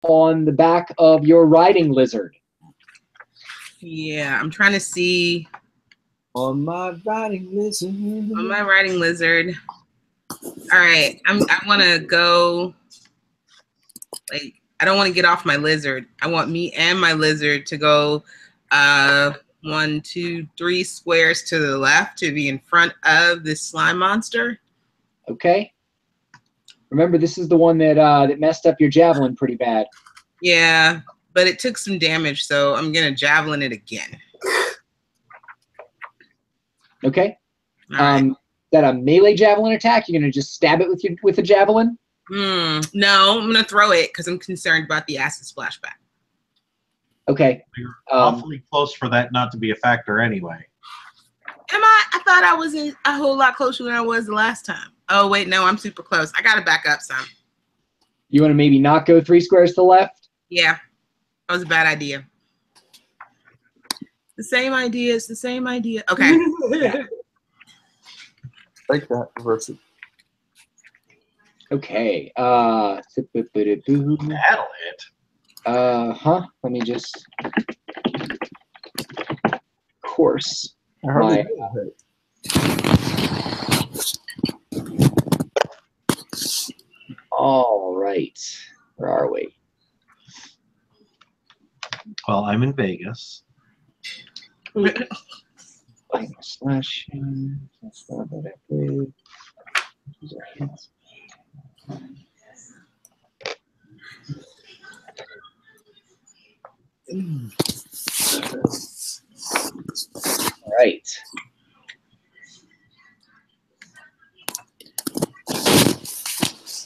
on the back of your riding lizard. Yeah, I'm trying to see. On my riding lizard. On my riding lizard. All right, I want to go. Like, I don't want to get off my lizard. I want me and my lizard to go 1, 2, 3 squares to the left to be in front of this slime monster. Okay. Remember, this is the one that that messed up your javelin pretty bad. Yeah, but it took some damage, so I'm gonna javelin it again. Okay. Right. Is that a melee javelin attack? You're gonna just stab it with a javelin? No, I'm gonna throw it because I'm concerned about the acid splashback. Okay. You're awfully close for that not to be a factor anyway. Am I? I thought I was in a whole lot closer than I was the last time. Oh wait, no, I'm super close. I gotta back up some. You want to maybe not go 3 squares to the left? Yeah, that was a bad idea. The same idea. It's the same idea. Okay. Yeah. Like that. Reverse it. Okay. That'll hit. Let me just. Of course. I hardly My- know that. All right. Where are we? Well, I'm in Vegas. Slashing. That's not what I played. These are hits. All right.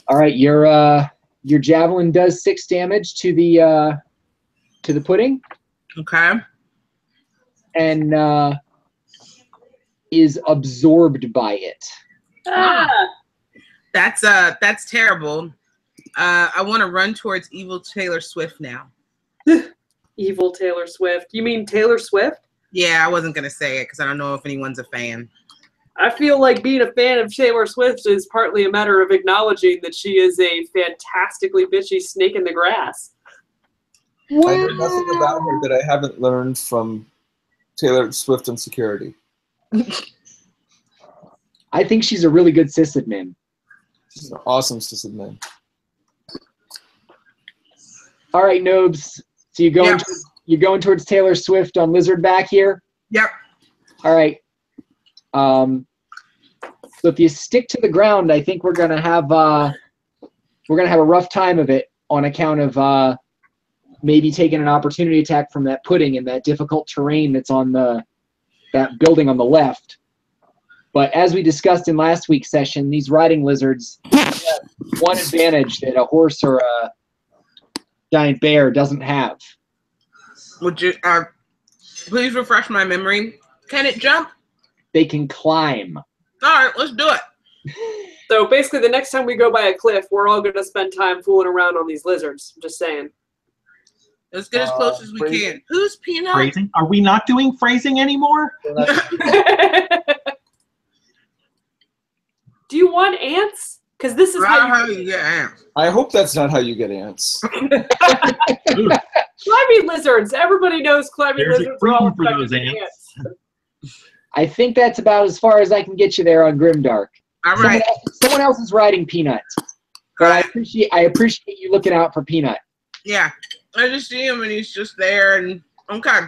All right, your javelin does 6 damage to the pudding, Okay. and is absorbed by it. Ah! That's terrible. I want to run towards Evil Taylor Swift now. Evil Taylor Swift. You mean Taylor Swift? Yeah, I wasn't gonna say it because I don't know if anyone's a fan. I feel like being a fan of Taylor Swift is partly a matter of acknowledging that she is a fantastically bitchy snake in the grass. I know nothing about her that I haven't learned from Taylor Swift and Security. I think she's a really good sysadmin. She's an awesome sysadmin. All right, Nobes. So you're going towards Taylor Swift on Lizardback here. Yep. All right. So if you stick to the ground, I think we're gonna have a rough time of it on account of maybe taking an opportunity attack from that pudding in that difficult terrain that's on that building on the left. But as we discussed in last week's session, these riding lizards have one advantage that a horse or a giant bear doesn't have. Would you please refresh my memory? Can it jump? They can climb. All right, let's do it. So basically, the next time we go by a cliff, we're all going to spend time fooling around on these lizards. I'm just saying. Let's get as close as we phrasing. can. Who's Peanut? Phrasing? Are we not doing phrasing anymore? Do you want ants? Because this is how you get ants. I hope that's not how you get ants. climbing lizards. Everybody knows climbing There's a lizards are all cream for those affected by ants. I think that's about as far as I can get you there on Grimdark. All right. Someone else is riding Peanut. But I appreciate you looking out for Peanut. Yeah. I just see him and he's just there and okay.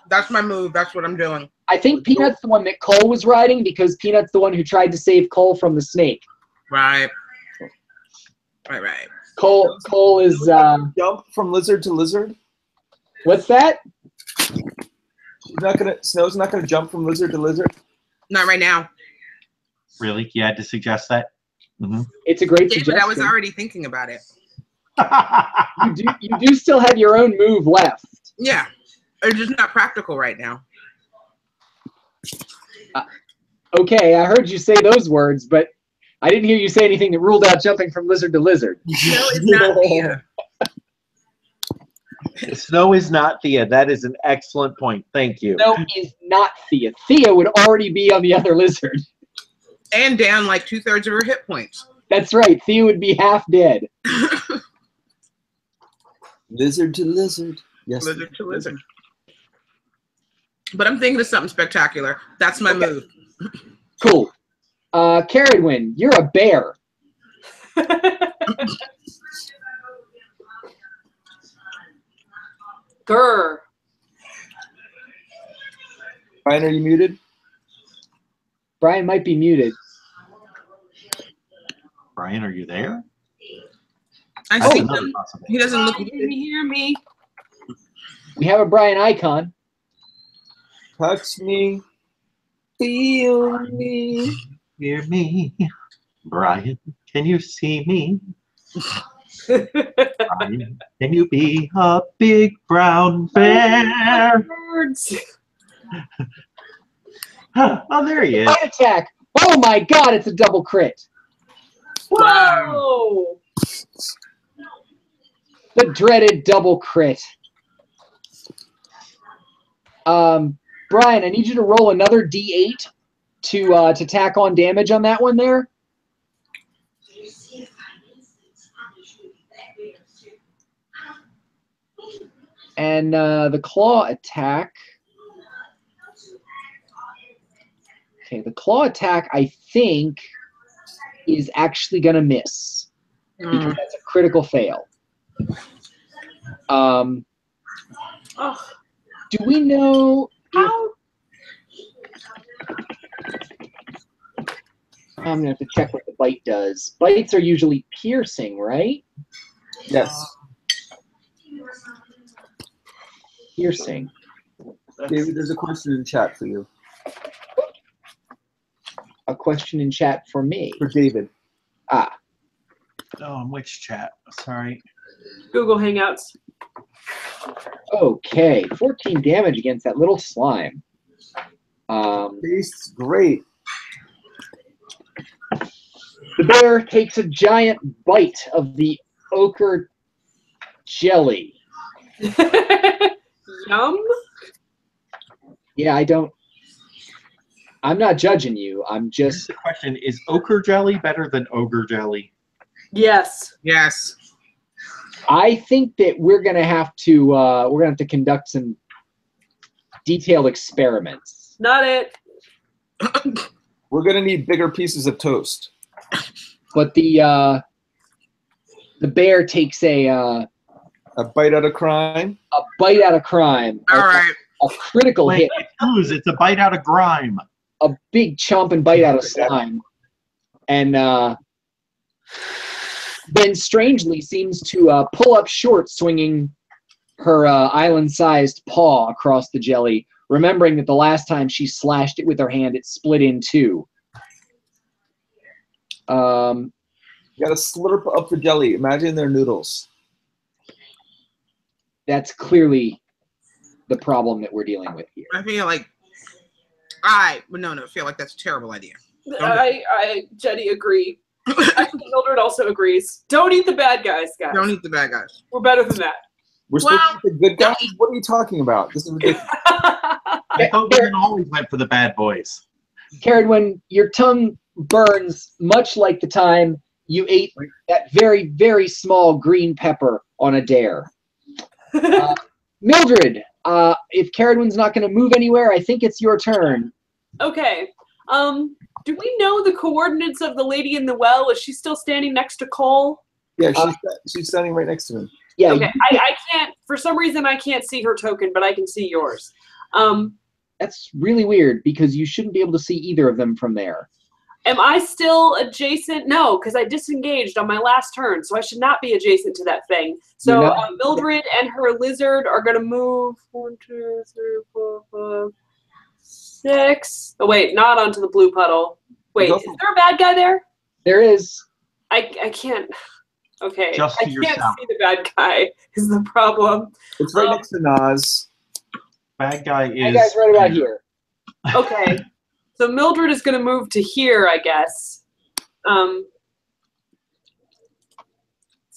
That's my move. That's what I'm doing. I think Peanut's the one that Cole was riding because Peanut's the one who tried to save Cole from the snake. Right. Right. Cole is Jump from lizard to lizard? what's that? Snow's not gonna jump from lizard to lizard? Not right now. Really? You had to suggest that? Mm-hmm. It's a great David, suggestion. I was already thinking about it. You do still have your own move left. Yeah. It's just not practical right now. Okay, I heard you say those words, but I didn't hear you say anything that ruled out jumping from lizard to lizard. No, it's not Thea. Snow is not Thea. That is an excellent point. Thank you. No, is not Thea. Thea would already be on the other lizard. And down like 2/3 of her hit points. That's right. Thea would be half dead. Lizard to lizard. Yes. Lizard to lizard. But I'm thinking of something spectacular. That's my move. Cool. Caradwin, you're a bear. Grr. Brian, are you muted? Brian might be muted. Brian, are you there? I That's see another him. possibility. He doesn't look. Can you hear me? We have a Brian icon. Touch me. Feel me. Hear me. Brian, can you see me? Brian, can you be a big brown bear? Birds. Oh, there he is. Bite attack. Oh my god, it's a double crit. Whoa! The dreaded double crit. Brian, I need you to roll another D8 to tack on damage on that one there. And the claw attack. Okay, the claw attack, I think, is actually going to miss. Because that's a critical fail. Oh, Do we know how? I'm going to have to check what the bite does. Bites are usually piercing, right? Yes. Piercing. David, there's a question in chat for you. A question in chat for me. For David. Ah, Oh, which chat? Sorry. Google Hangouts. okay. 14 damage against that little slime. Tastes great. The bear takes a giant bite of the ochre jelly. Yum. Yeah, I'm not judging you. I'm Here's just, the question. Is ochre jelly better than ogre jelly? Yes. Yes. I think that we're gonna have to conduct some detailed experiments. Not it. We're gonna need bigger pieces of toast. But the bear takes a bite out of crime. bite out of crime. All right. A critical Wait, hit. it's a bite out of grime. A big chomp and bite out of slime. And then strangely seems to pull up short, swinging her island-sized paw across the jelly, remembering that the last time she slashed it with her hand, it split in two. You gotta slurp up the jelly. Imagine they're noodles. That's clearly the problem that we're dealing with here. I feel like no, feel like that's a terrible idea. Jenny, agree. I think Mildred also agrees. Don't eat the bad guys, guys. Don't eat the bad guys. We're better than that. We're supposed to eat the good guys? What are you talking about? This is ridiculous. I thought women always went for the bad boys. Karen, when your tongue burns, much like the time you ate that very, very small green pepper on a dare. Mildred, if Caradwin's not going to move anywhere, I think it's your turn. Okay. Do we know the coordinates of the lady in the well? Is she still standing next to Cole? Yeah, she's standing right next to him. Yeah. Okay. I can't, for some reason, I can't see her token, but I can see yours. That's really weird because you shouldn't be able to see either of them from there. Am I still adjacent? No, because I disengaged on my last turn, so I should not be adjacent to that thing. So Mildred and her lizard are going to move 1, 2, 3, 4, 5, 6. Oh, wait, not onto the blue puddle. Wait, is there a bad guy there? There is. I can't. Okay. Just to I can't yourself. see the bad guy is the problem. It's right next to Nas. Bad guy is. That guy's right about here. Okay. So Mildred is going to move to here, I guess. Let's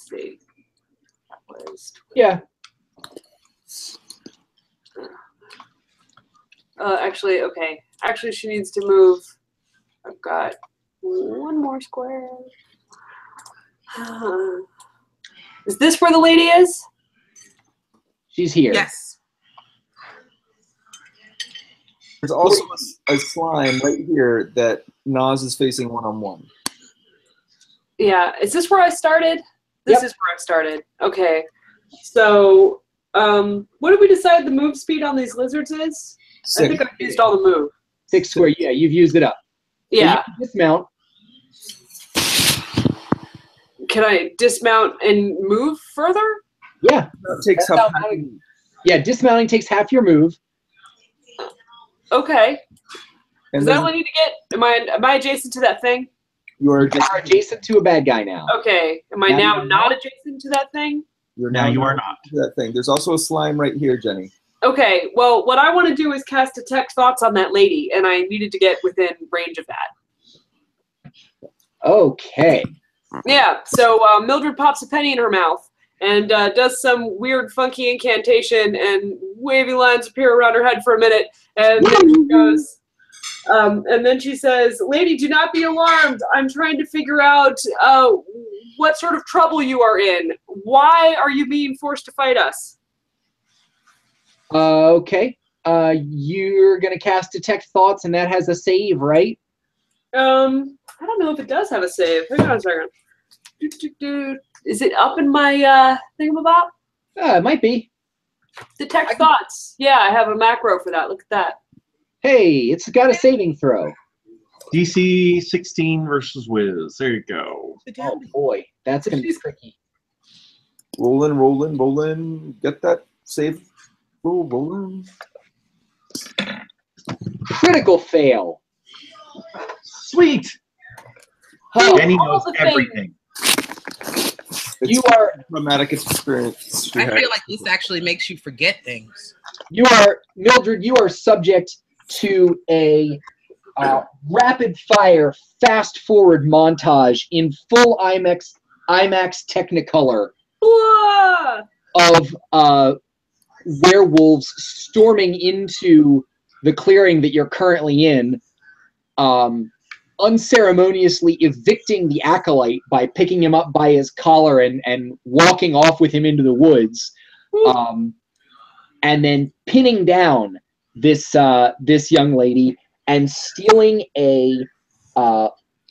see. That was Yeah. actually, okay. Actually, she needs to move. I've got one more square. Is this where the lady is? She's here. Yes. There's also a slime right here that Nas is facing one-on-one. Yeah. Is this where I started? This Yep. is where I started. Okay. So, what did we decide the move speed on these lizards is? I think I've used all the move. 6 square. Yeah, you've used it up. So Yeah. you can dismount. Can I dismount and move further? Yeah. That takes That's up how- half. Yeah, dismounting takes half your move. Okay. And Is that what I need to get? Am I adjacent to that thing? you're You are adjacent to a bad guy now. Okay. Am I Now now you're not not. adjacent to that thing? You're Now you are not. to that thing. There's also a slime right here, Jenny. Okay. Well, what I want to do is cast Detect Thoughts on that lady, and I needed to get within range of that. Okay. Yeah. So Mildred pops a penny in her mouth and does some weird, funky incantation, and wavy lines appear around her head for a minute, and then she goes. And then she says, "Lady, do not be alarmed. I'm trying to figure out what sort of trouble you are in. Why are you being forced to fight us?" Okay. You're gonna cast Detect Thoughts, and that has a save, right? I don't know if it does have a save. Hang on a second. Is it up in my thingamabob? It might be. Detect Thoughts. Yeah, I have a macro for that. Look at that. Hey, it's got a saving throw. DC 16 versus Wiz. There you go. Oh boy, that's gonna be tricky. Rolling. Get that save. Rolling. Critical fail. Sweet. Huh. Jenny all knows the things. everything. You are traumatic experience. I feel like this actually makes you forget things. Mildred. You are subject to a rapid fire, fast forward montage in full IMAX Technicolor Whoa! of werewolves storming into the clearing that you're currently in, unceremoniously evicting the acolyte by picking him up by his collar and walking off with him into the woods, and then pinning down this young lady and stealing a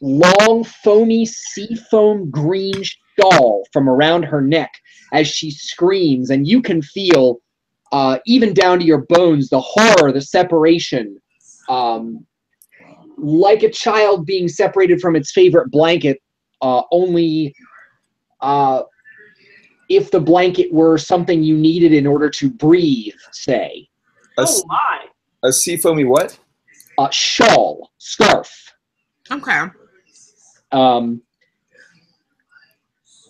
long, foamy, seafoam green shawl from around her neck as she screams, and you can feel, even down to your bones, the horror, the separation, like a child being separated from its favorite blanket, only if the blanket were something you needed in order to breathe, say. Oh my! A seafoamy what? Shawl, scarf. Okay.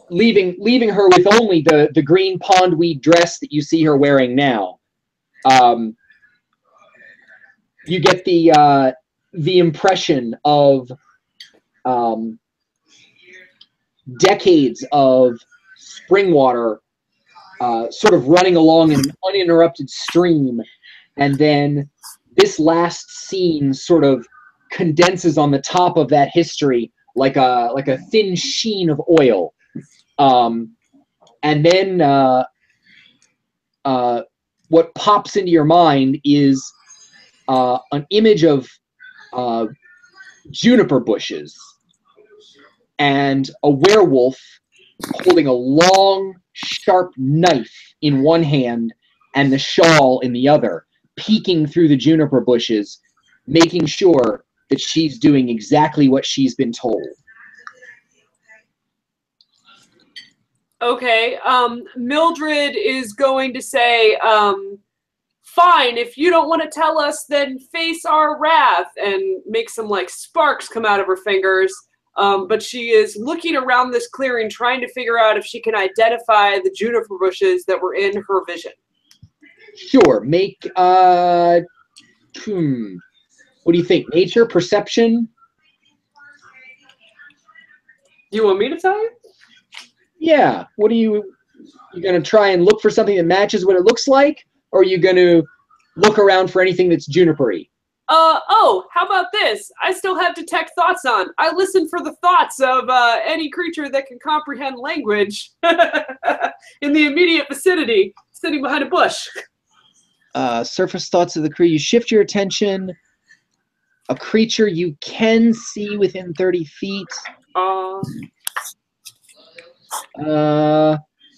Leaving her with only the green pondweed dress that you see her wearing now. You get the impression of decades of spring water sort of running along in an uninterrupted stream, and then this last scene sort of condenses on the top of that history like a thin sheen of oil, and then what pops into your mind is an image of juniper bushes and a werewolf holding a long, sharp knife in one hand and the shawl in the other, peeking through the juniper bushes, making sure that she's doing exactly what she's been told. Okay, Mildred is going to say, fine, if you don't want to tell us, then face our wrath, and make some, like, sparks come out of her fingers. But she is looking around this clearing, trying to figure out if she can identify the juniper bushes that were in her vision. Sure, make, what do you think? Nature, perception? You want me to tell you? Yeah, what are you going to try and look for something that matches what it looks like? Or are you going to look around for anything that's juniper-y? Oh, how about this? I still have Detect Thoughts on. I listen for the thoughts of any creature that can comprehend language in the immediate vicinity. sitting behind a bush. Surface thoughts of the crew. You shift your attention. A creature you can see within 30 feet.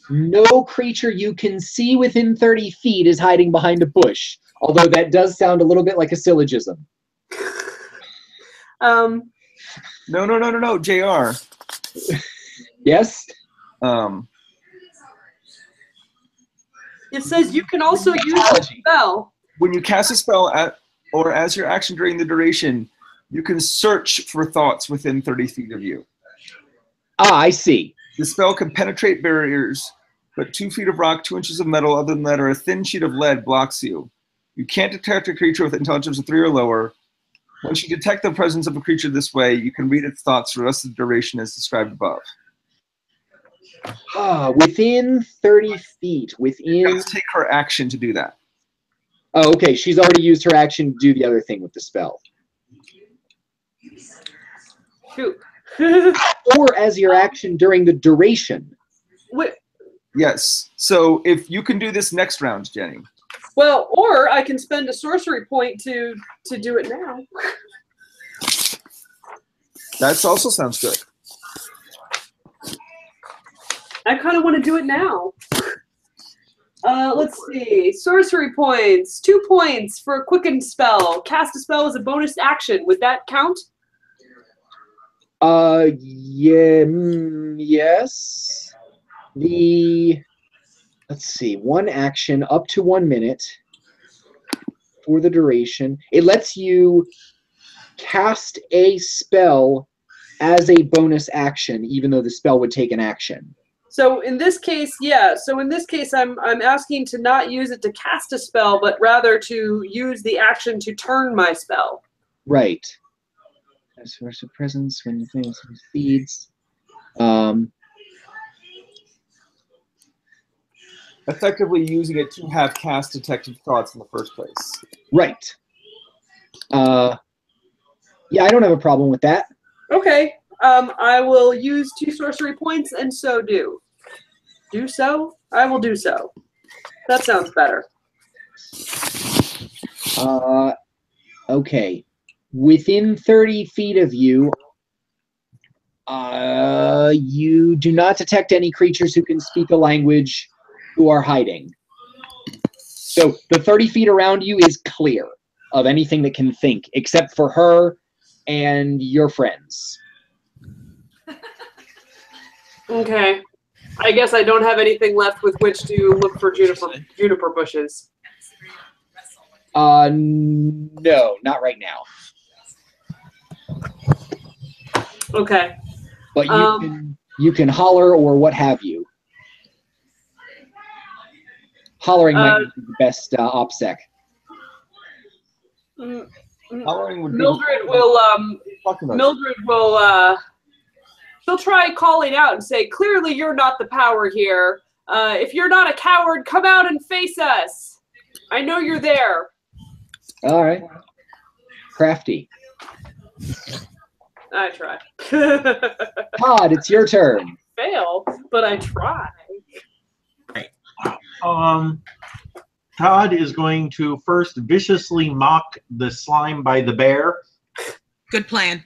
No creature you can see within 30 feet is hiding behind a bush. Although that does sound a little bit like a syllogism. No, JR. Yes? It says you can also use a spell. When you cast a spell or as your action during the duration, you can search for thoughts within 30 feet of you. Ah, I see. The spell can penetrate barriers, but 2 feet of rock, 2 inches of metal, other than that, or a thin sheet of lead blocks you. You can't detect a creature with intelligence of 3 or lower. Once you detect the presence of a creature this way, you can read its thoughts for the rest of the duration as described above. Within 30 feet. You have to take her action to do that. Oh, okay. She's already used her action to do the other thing with the spell. Shoot. Or as your action during the duration. Wait. Yes. So if you can do this next round, Jenny. Well, or I can spend a sorcery point to do it now. That also sounds good. I kind of want to do it now. Let's see. Sorcery points. 2 points for a quicken spell. Cast a spell as a bonus action. Would that count? Yes. Let's see. 1 action up to 1 minute for the duration. It lets you cast a spell as a bonus action, even though the spell would take an action. So in this case, yeah. So in this case, I'm asking to not use it to cast a spell, but rather to use the action to turn my spell. Right. As source of presence when you think some seeds. Effectively using it to have cast detective thoughts in the first place. Right. Yeah, I don't have a problem with that. Okay. I will use 2 sorcery points, and so do. Do so? I will do so. That sounds better. Okay. Within 30 feet of you, you do not detect any creatures who can speak a language who are hiding. So the 30 feet around you is clear of anything that can think, except for her and your friends. Okay. I guess I don't have anything left with which to look for juniper bushes. No, not right now. Okay. But you can holler or what have you. Hollering might be the best OPSEC. Hollering would be Mildred will she'll try calling out and say, clearly you're not the power here. If you're not a coward, come out and face us. I know you're there. All right. Crafty. I try. Todd, it's your turn. Fail, but I try. Todd is going to first viciously mock the slime by the bear. Good plan.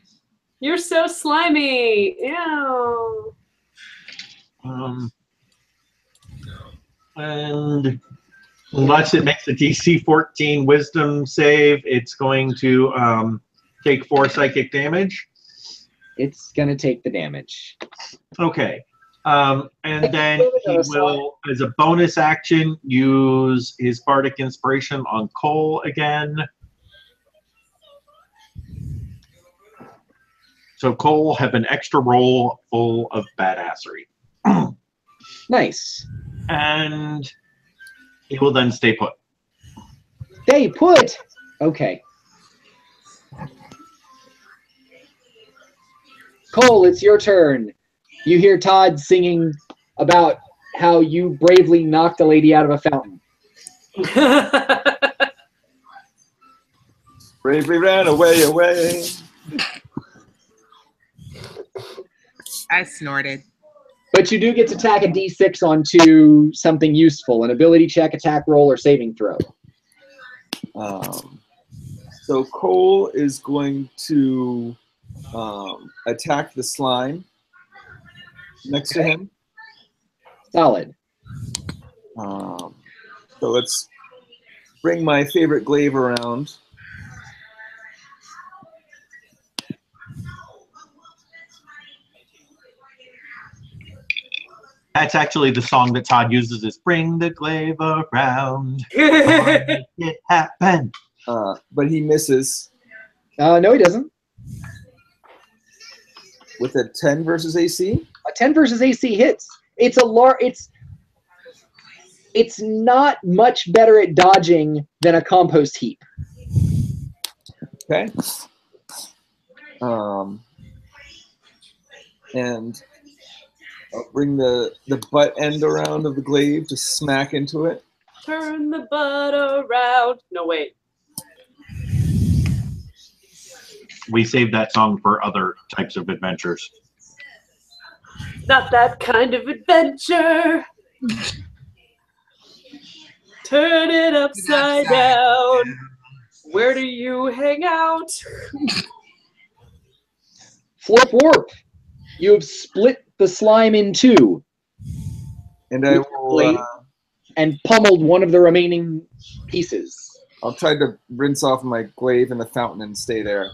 You're so slimy. Ew. And unless it makes a DC 14 wisdom save, it's going to take 4 psychic damage. It's going to take the damage. Okay. And then he will, as a bonus action, use his Bardic Inspiration on Cole again. So Cole will have an extra roll full of badassery. Nice. And he will then stay put. Stay put! Okay. Cole, it's your turn. You hear Todd singing about how you bravely knocked a lady out of a fountain. Bravely ran away. I snorted. But you do get to tack a D6 onto something useful, an ability check, attack roll, or saving throw. So Cole is going to attack the slime next to him. Solid. So let's bring my favorite glaive around. That's actually the song that Todd uses. Is "Bring the glaive around, make it happen." But he misses No, he doesn't. with a 10 versus AC. A 10 versus AC hits. It's not much better at dodging than a compost heap. Okay. And I'll bring the butt end around of the glaive to smack into it. Turn the butt around. No, wait. We saved that song for other types of adventures. Not that kind of adventure. Turn it upside down. Where do you hang out? Flip warp. You have split the slime in two. And I will. And pummeled one of the remaining pieces. I'll try to rinse off my glaive in the fountain and stay there.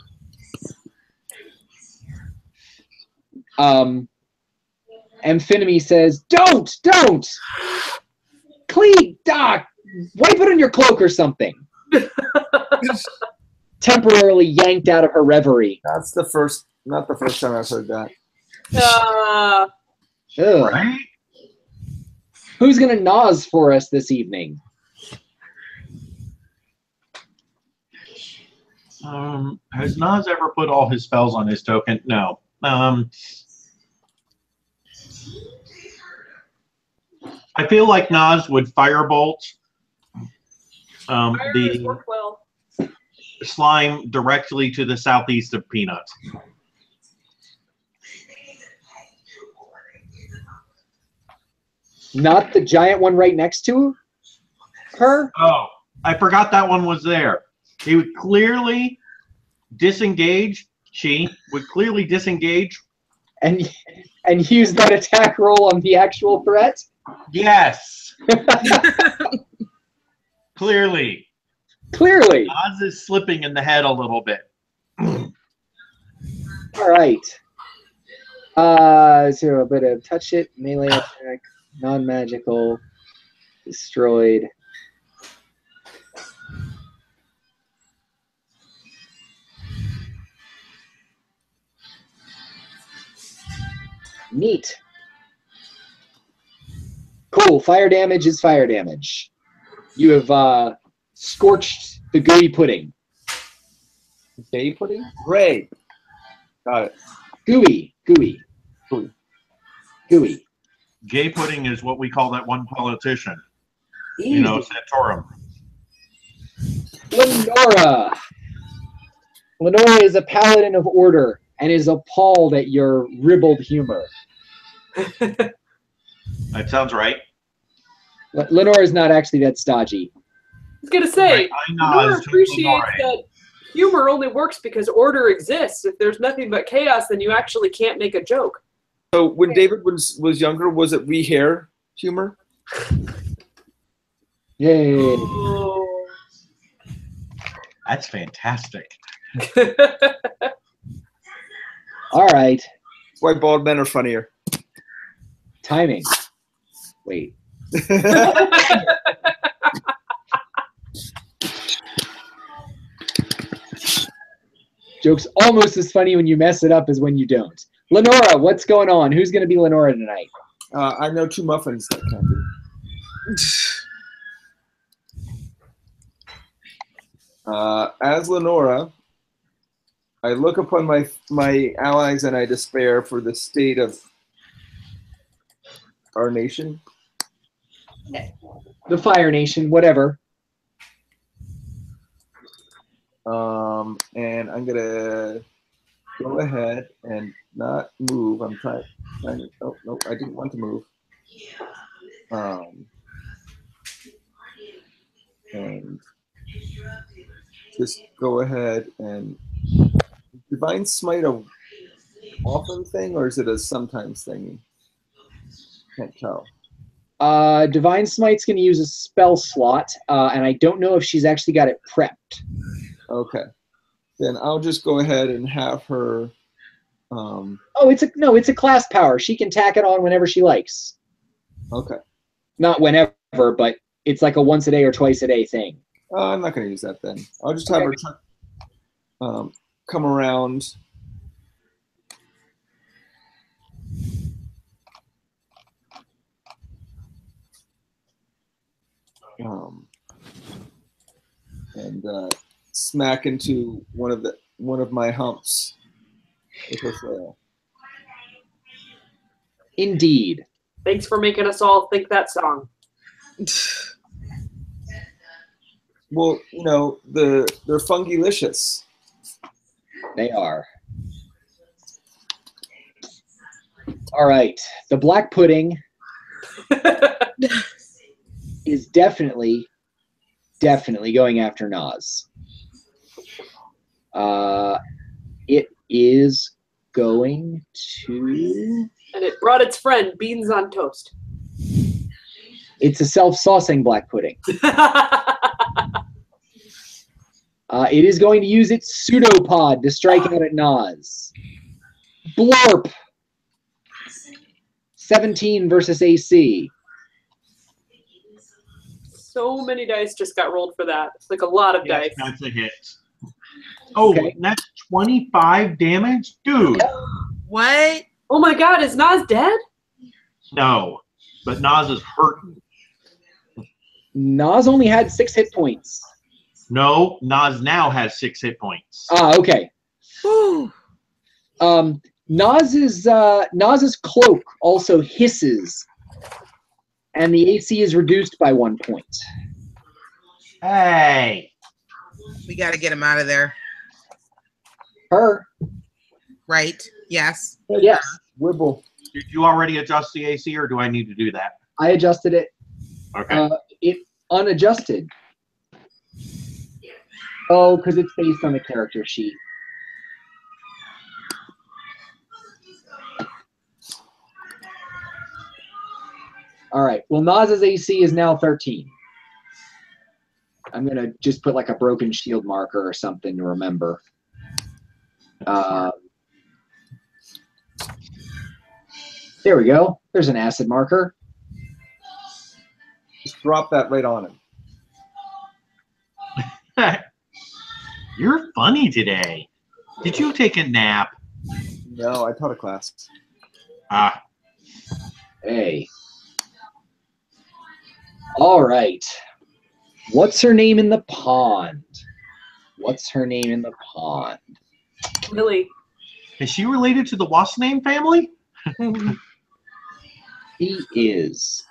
Amphinemy says, Don't! Clean, Doc! Wipe it on your cloak or something. Temporarily yanked out of her reverie. That's not the first time I've heard that. Right? Who's gonna naz for us this evening? Has Nas ever put all his spells on his token? No. I feel like Nas would firebolt the Work well. slime directly to the southeast of Peanuts. Not the giant one right next to her? Oh, I forgot that one was there. He would clearly disengage. She would clearly disengage. And use that attack roll on the actual threat? Yes. Clearly. Oz is slipping in the head a little bit. All right. So a bit of touch it, melee attack, non-magical, destroyed. Neat. Cool. Fire damage is fire damage. You have scorched the gooey pudding. Gay pudding? Great. Got it. Gooey. Gay pudding is what we call that one politician. Easy. You know, Santorum. Lenora is a paladin of order and is appalled at your ribald humor. That sounds right. Lenora is not actually that stodgy. I was going to say, Lenora Lenora appreciates that humor only works because order exists. If there's nothing but chaos, then you actually can't make a joke. So when David was younger, was it re-hair humor? Yay. Oh. That's fantastic. All right. That's why bald men are funnier. Timing. Wait. Joke's almost as funny when you mess it up as when you don't. Lenora, what's going on? Who's going to be Lenora tonight? I know two muffins that can be. As Lenora, I look upon my allies and I despair for the state of our nation. The Fire Nation, whatever. And I'm gonna go ahead and not move. I'm trying to. Oh no, I didn't want to move. And just go ahead and Divine Smite a often thing, or is it a sometimes thing? Can't tell. Divine Smite's going to use a spell slot, and I don't know if she's actually got it prepped. Okay, then I'll just go ahead and have her. Oh, it's a class power. She can tack it on whenever she likes. Okay. Not whenever, but it's like a once a day or twice a day thing. I'm not going to use that then. I'll just have her come around. And smack into one of my humps with her flail. Indeed. Thanks for making us all think that song. Well, you know, they're fungilicious. They are. All right. The black pudding is definitely going after Nas. It is going to... And it brought its friend, beans on toast. It's a self-saucing black pudding. It is going to use its pseudopod to strike out at Nas. Blurp! 17 versus AC. So many dice just got rolled for that. It's like a lot of dice. That's a hit. Oh, okay. That's 25 damage? Dude. What? Oh my god, is Nas dead? No, but Nas is hurting. Nas only had 6 hit points. No, Nas now has 6 hit points. Okay. Nas's cloak also hisses, and the AC is reduced by 1 point. Hey. We got to get him out of there. Her. Right. Yes. Yes. Wibble. Did you already adjust the AC, or do I need to do that? I adjusted it. Okay. It unadjusted. Oh, because it's based on the character sheet. All right. Well, Nas's AC is now 13. I'm going to just put like a broken shield marker or something to remember. There we go. There's an acid marker. Just drop that right on him. You're funny today. Did you take a nap? No, I taught a class. Ah. Hey. All right. What's her name in the pond? What's her name in the pond? Lily. Is she related to the Wasname family? She is.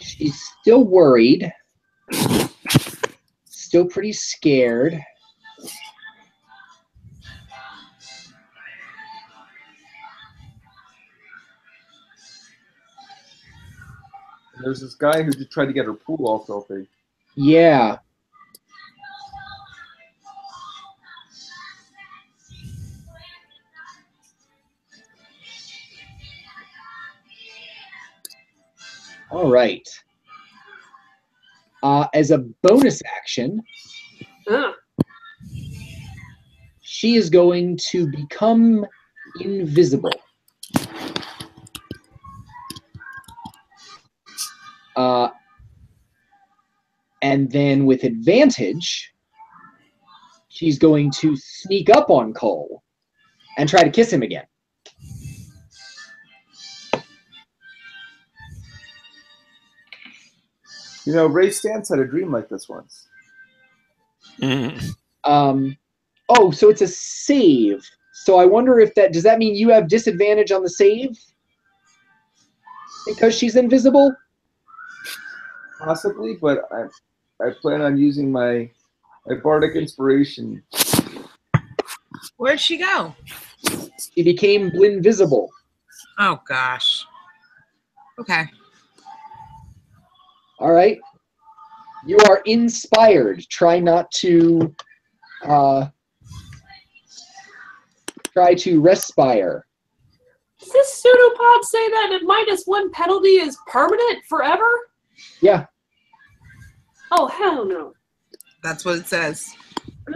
She's still worried. Still pretty scared. There's this guy who just tried to get her pool all filthy. Yeah. All right. As a bonus action, she is going to become invisible. And then with advantage, she's going to sneak up on Cole and try to kiss him again. You know, Ray Stantz had a dream like this once. Oh, so it's a save. So I wonder if does that mean you have disadvantage on the save? Because she's invisible? Possibly, but I plan on using my bardic inspiration Where'd she go? She became invisible. Oh gosh. Okay. All right. You are inspired. Try not to respire. Does this pseudopod say that a -1 penalty is permanent forever? Yeah. Oh, hell no. That's what it says.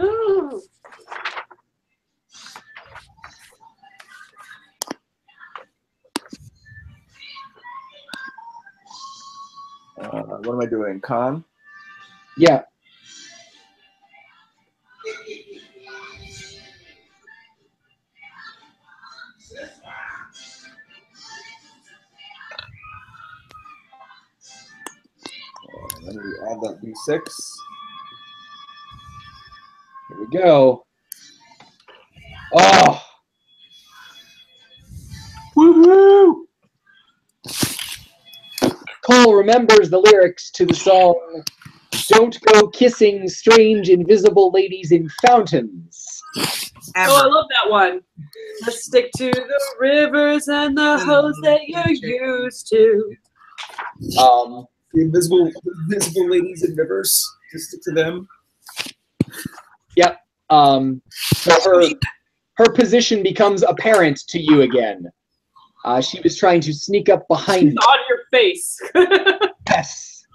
Ooh. What am I doing? Con? Yeah. Let me add that D6. Here we go. Oh. Woohoo! Cole remembers the lyrics to the song, "Don't go kissing strange invisible ladies in fountains." Ever. Oh, I love that one. Let's stick to the rivers and the hoes that you're used to. The invisible ladies in rivers. Just stick to them. Yep. So her position becomes apparent to you again. She was trying to sneak up behind She's on your face. Yes.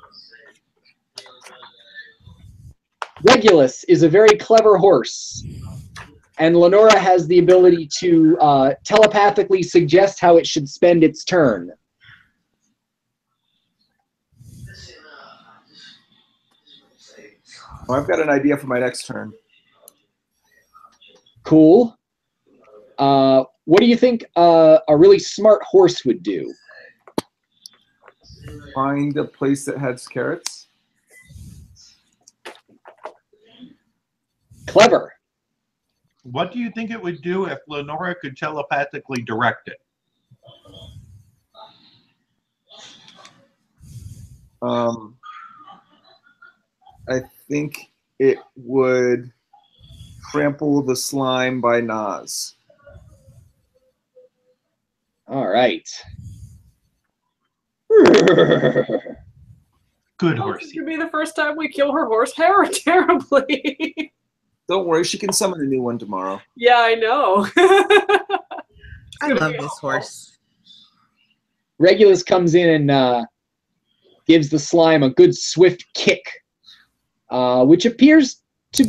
Regulus is a very clever horse, and Lenora has the ability to telepathically suggest how it should spend its turn. Oh, I've got an idea for my next turn. Cool. What do you think a really smart horse would do? Find a place that has carrots. Clever. What do you think it would do if Lenora could telepathically direct it? I think it would trample the slime by Nas. All right. Good This horsey. could be the first time we kill her horse terribly. Don't worry, she can summon a new one tomorrow. Yeah, I know. I love this horse. Regulus comes in and gives the slime a good swift kick, which appears to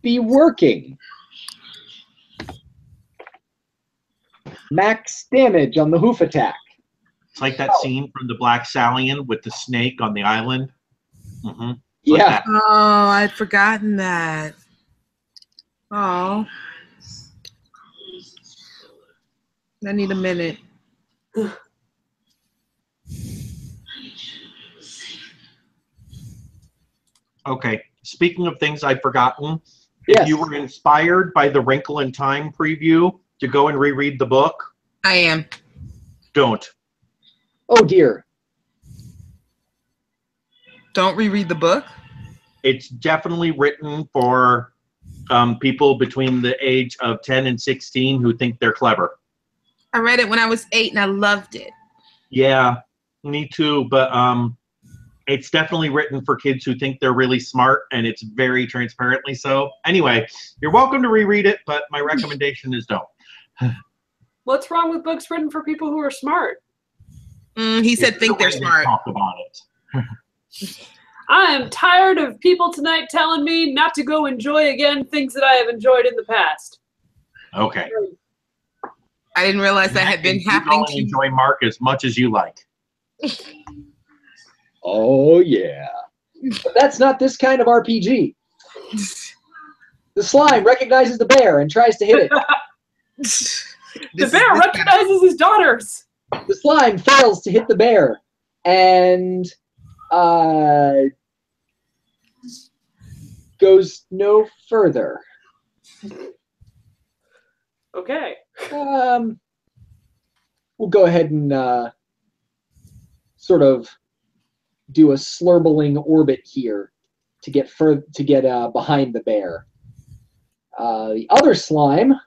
be working. Max damage on the hoof attack. It's like that scene from the Black Stallion with the snake on the island. Mm-hmm. Yeah. Oh, I'd forgotten that. Oh. I need a minute. Okay. Speaking of things I've forgotten, Yes. if you were inspired by the Wrinkle in Time preview to go and reread the book, I am. don't. Oh dear. Don't reread the book? It's definitely written for people between the age of 10 and 16 who think they're clever. I read it when I was 8 and I loved it. Yeah, me too. But it's definitely written for kids who think they're really smart, and it's very transparently so. Anyway, you're welcome to reread it, but my recommendation is don't. What's wrong with books written for people who are smart? He said It's think the they're way they smart. Talk about it. I am tired of people tonight telling me not to go enjoy again things that I have enjoyed in the past. Okay. I didn't realize that had been You happening go to and you. enjoy Mark as much as you like. Oh yeah. But that's not this kind of RPG. The slime recognizes the bear and tries to hit it. The bear recognizes his daughters. The slime fails to hit the bear and goes no further. Okay. We'll go ahead and sort of do a slurbling orbit here to get behind the bear. The other slime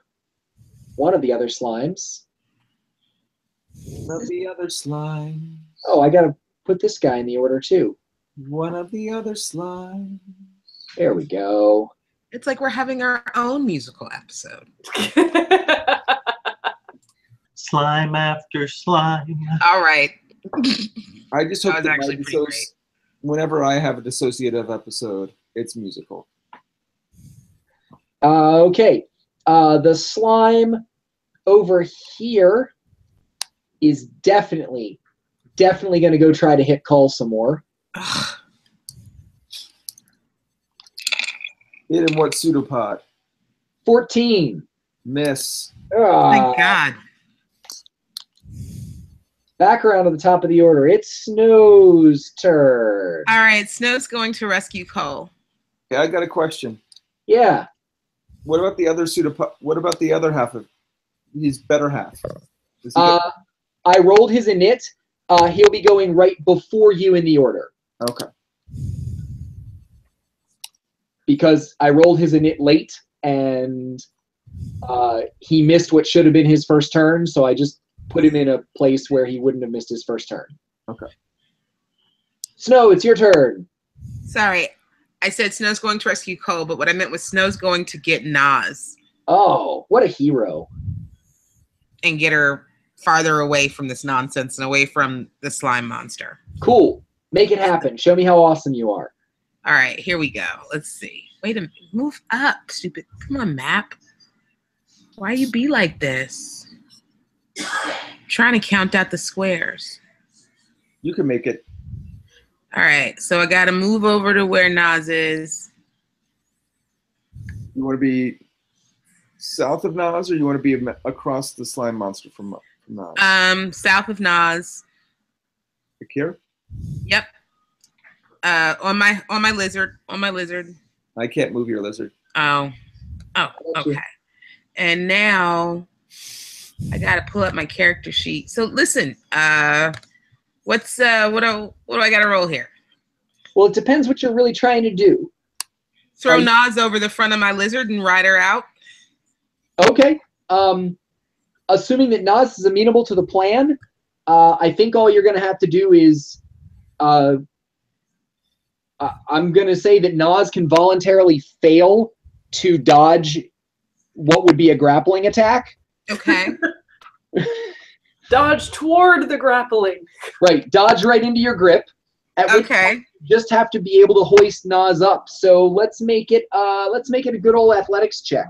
one of the other slimes. One of the other slimes. Oh, I gotta put this guy in the order too. One of the other slimes. There we go. It's like we're having our own musical episode. Slime after slime. All right. I just hope That was that actually pretty great. whenever I have a dissociative episode, it's musical. Okay. The slime over here is definitely going to go try to hit Cull some more. Ugh. Hit him what pseudopod? 14. Miss. Thank God. Back around to the top of the order. It's Snow's turn. All right, Snow's going to rescue Cole. Okay, I got a question. Yeah. What about the other pseudopod? What about the other half of his better half? Does he I rolled his init. He'll be going right before you in the order. okay. Because I rolled his init late and he missed what should have been his first turn, so I just put him in a place where he wouldn't have missed his first turn. Okay. Snow, it's your turn. Sorry, I said Snow's going to rescue Cole, but what I meant was Snow's going to get Nas Oh, what a hero. and get her farther away from this nonsense and away from the slime monster. Cool. Make it happen. Show me how awesome you are. All right, here we go. Let's see. Wait a minute. Move up, stupid. Come on, map. Why you be like this? Trying to count out the squares. You can make it. All right, so I got to move over to where Nas is. You want to be south of Nas, or you want to be across the slime monster from Nas? South of Nas. Like here? Yep. On my lizard. I can't move your lizard. Oh, okay. And now I gotta pull up my character sheet. So listen, what do I gotta roll here? Well, it depends what you're really trying to do. Throw Nas over the front of my lizard and ride her out. Okay. Assuming that Nas is amenable to the plan, I think all you're going to have to do is I'm going to say that Nas can voluntarily fail to dodge what would be a grappling attack. Okay. Dodge toward the grappling. Right. Dodge right into your grip. Okay. You just have to be able to hoist Nas up. So let's make it a good old athletics check.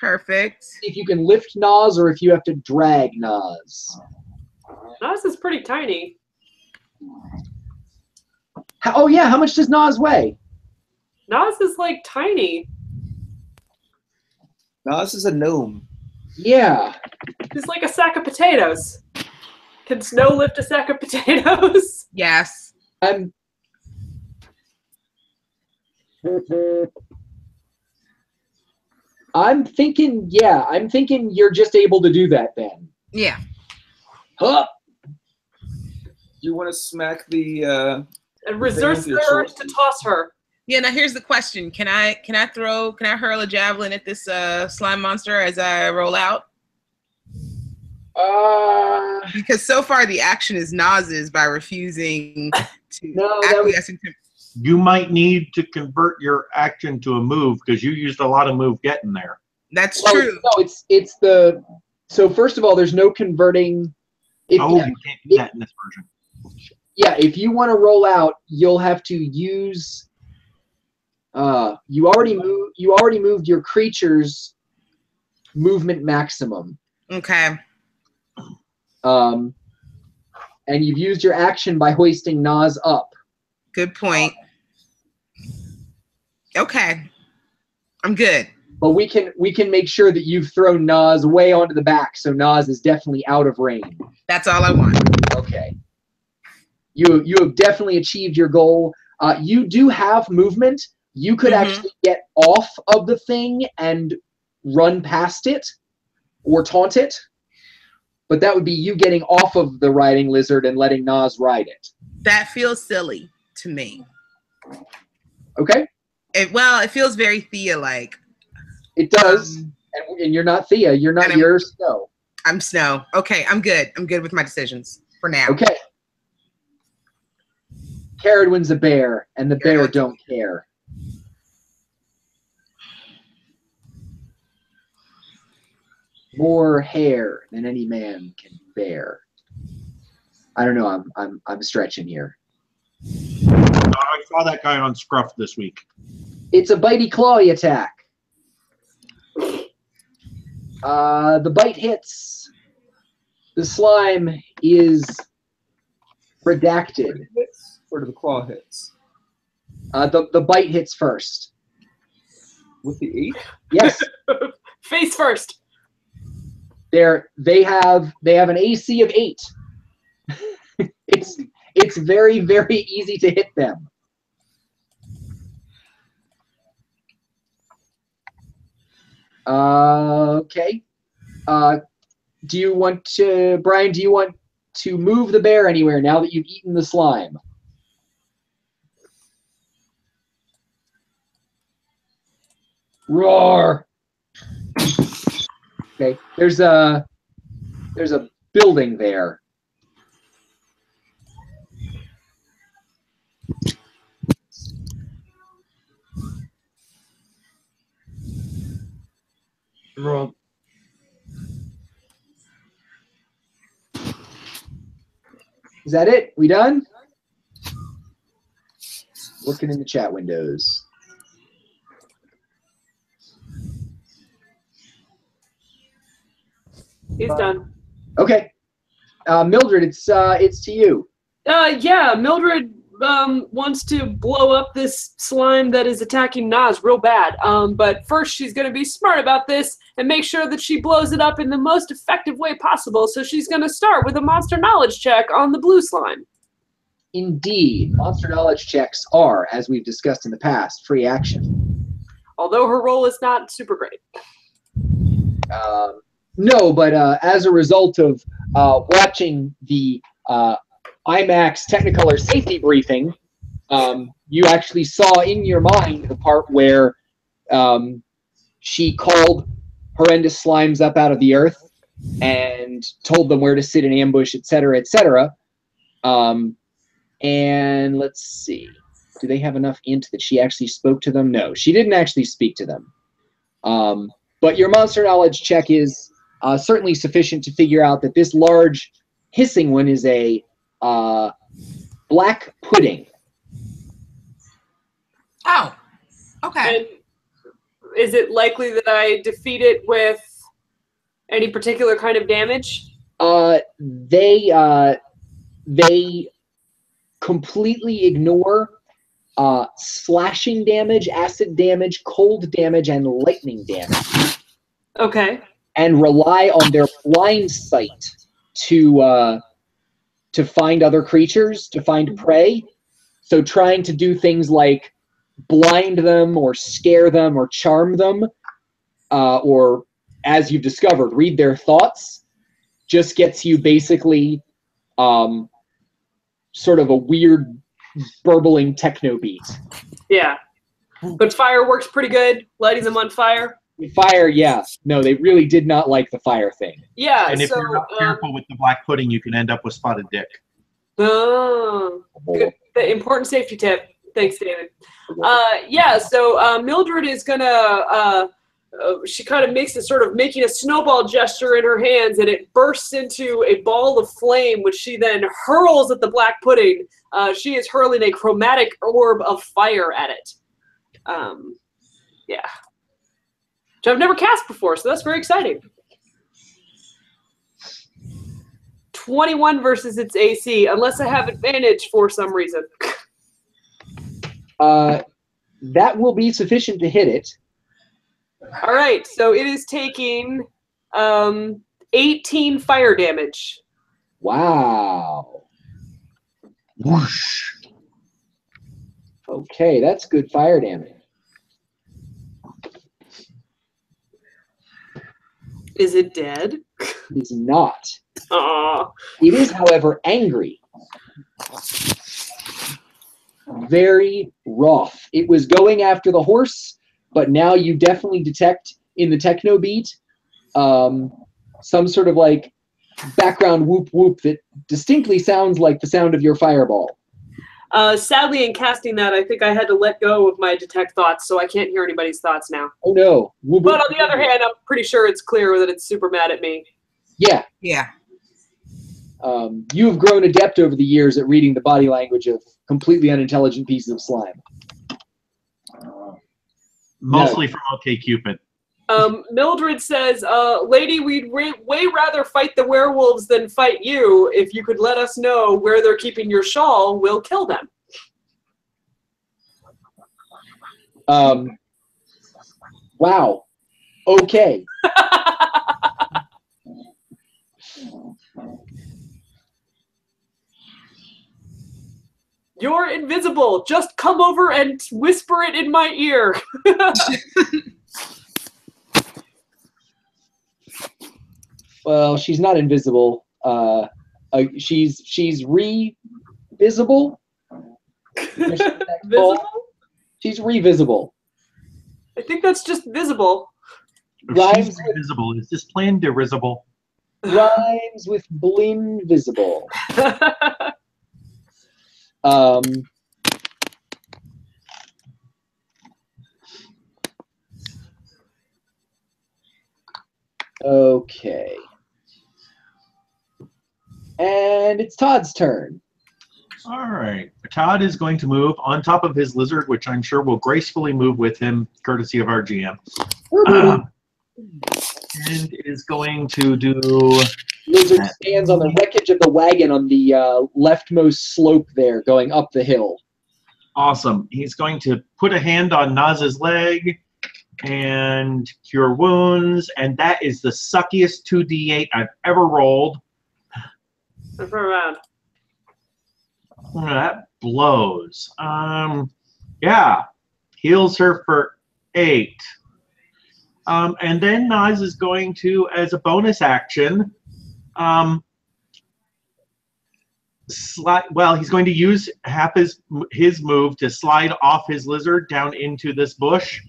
Perfect. See if you can lift Nas or if you have to drag Nas. Nas is pretty tiny. Oh yeah, how much does Nas weigh? Nas is like tiny. Nas is a gnome. Yeah. He's like a sack of potatoes. Can Snow lift a sack of potatoes? Yes. I'm thinking you're just able to do that then. Yeah. Huh. You want to smack the And reserves the urge to toss her. Yeah, now here's the question. Can I hurl a javelin at this slime monster as I roll out? Because so far the action is Nas's by refusing to acquiesce into. You might need to convert your action to a move because you used a lot of move getting there. That's Well, true. No, it's the. So first of all, there's no converting. You can't do that in this version. Yeah, if you want to roll out, you'll have to use. You already moved your creature's movement maximum. Okay. And you've used your action by hoisting Nas up. Good point. Okay. I'm good. But we can make sure that you've thrown Nas way onto the back, so Nas is definitely out of range. That's all I want. Okay. You have definitely achieved your goal. You do have movement. You could actually get off of the thing and run past it or taunt it. But that would be you getting off of the riding lizard and letting Nas ride it. That feels silly to me. Okay? It feels very Thea-like. It does. And you're not Thea. You're not your Snow. I'm Snow. Okay, I'm good. I'm good with my decisions for now. Okay. Carradwin's a bear, and the bear don't care. More hair than any man can bear. I don't know. I'm stretching here. I saw that guy on Scruff this week. It's a bitey clawy attack. The bite hits. The slime is redacted. Or do the claw hits? The bite hits first. With the 8? Yes. Face first. They have an AC of 8. It's very, very easy to hit them. Okay. Do you want to, Brian? Do you want to move the bear anywhere now that you've eaten the slime? Roar. Okay. There's a building there. Roar. Is that it? We done? Looking in the chat windows. He's done. Okay. Mildred, it's to you. Yeah, Mildred wants to blow up this slime that is attacking Nas real bad. But first she's going to be smart about this and make sure that she blows it up in the most effective way possible. So she's going to start with a monster knowledge check on the blue slime. Indeed. Monster knowledge checks are, as we've discussed in the past, free action. Although her roll is not super great. No, but as a result of watching the IMAX Technicolor safety briefing, you actually saw in your mind the part where she called horrendous slimes up out of the earth and told them where to sit in ambush, etc., etc. And let's see. Do they have enough int that she actually spoke to them? No, she didn't actually speak to them. But your monster knowledge check is certainly sufficient to figure out that this large hissing one is a black pudding. Oh, okay. And is it likely that I defeat it with any particular kind of damage? They completely ignore slashing damage, acid damage, cold damage, and lightning damage. Okay. And rely on their blind sight to find other creatures, to find prey. So trying to do things like blind them or scare them or charm them, or, as you've discovered, read their thoughts, just gets you basically sort of a weird burbling techno beat. Yeah. But fire works pretty good, lighting them on fire. Fire, yeah. No, they really did not like the fire thing. Yeah, And if so, you're not careful with the black pudding, you can end up with spotted dick. Oh, good. The important safety tip. Thanks, David. Yeah, so Mildred is gonna, she kind of makes this sort of making a snowball gesture in her hands, and it bursts into a ball of flame, which she then hurls at the black pudding. She is hurling a chromatic orb of fire at it. Yeah. Which I've never cast before, so that's very exciting. 21 versus its AC, unless I have advantage for some reason. That will be sufficient to hit it. All right, so it is taking 18 fire damage. Wow. Whoosh. Okay, that's good fire damage. Is it dead? It is not. Aww. It is, however, angry. Very wroth. It was going after the horse, but now you definitely detect in the techno beat, some sort of like background whoop whoop that distinctly sounds like the sound of your fireball. Sadly, in casting that, I think I had to let go of my detect thoughts, so I can't hear anybody's thoughts now. Oh no. Whoop, But whoop, on the other hand, I'm pretty sure it's clear that it's super mad at me. yeah. Yeah. You have grown adept over the years at reading the body language of completely unintelligent pieces of slime. Mostly from OkCupid. Mildred says, lady, we'd way rather fight the werewolves than fight you. If you could let us know where they're keeping your shawl, we'll kill them. Wow. Okay. You're invisible. Just come over and whisper it in my ear. Well, she's not invisible. She's re-visible. Visible? She's re-visible. I think that's just visible. Rhymes She's invisible. Is this plan derisible? Rhymes with blim visible. Okay. And it's Todd's turn. All right. Todd is going to move on top of his lizard, which I'm sure will gracefully move with him, courtesy of our GM. And is going to do... Lizard stands on the wreckage of the wagon on the leftmost slope there, going up the hill. Awesome. He's going to put a hand on Naz's leg and cure wounds, and that is the suckiest 2d8 I've ever rolled. Turn around. That blows. Yeah. Heals her for 8. And then Naz is going to, as a bonus action, he's going to use half his move to slide off his lizard down into this bush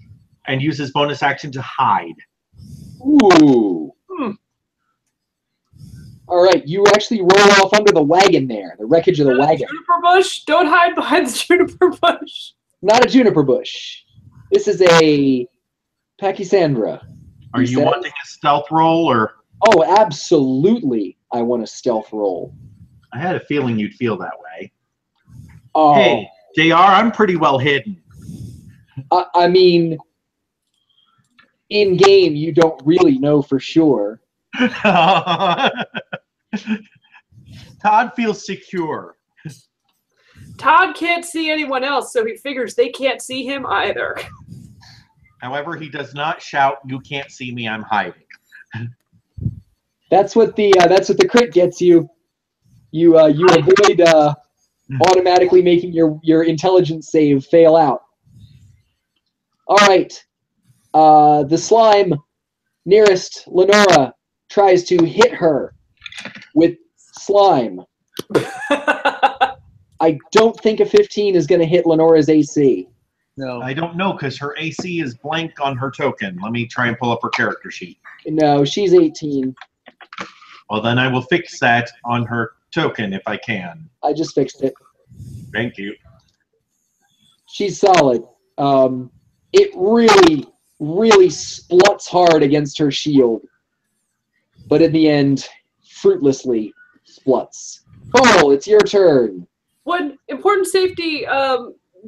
and use his bonus action to hide. Ooh. All right, you actually roll off under the wagon there, the wreckage of the wagon. Juniper bush? Don't hide behind the juniper bush. Not a juniper bush. This is a Pachysandra. Are you wanting a stealth roll or? Oh, absolutely. I want a stealth roll. I had a feeling you'd feel that way. Oh. Hey, JR, I'm pretty well hidden. I mean, in game, you don't really know for sure. Todd feels secure. Todd can't see anyone else, so he figures they can't see him either. However, he does not shout, "You can't see me, I'm hiding." That's what the crit gets you. You avoid automatically making your intelligence save fail out. All right. The slime nearest Lenora tries to hit her with slime. I don't think a 15 is going to hit Lenora's AC. No. I don't know because her AC is blank on her token. Let me try and pull up her character sheet. No, she's 18. Well, then I will fix that on her token if I can. I just fixed it. Thank you. She's solid. It really, really spluts hard against her shield. But in the end, fruitlessly spluts. Cole, it's your turn. One important safety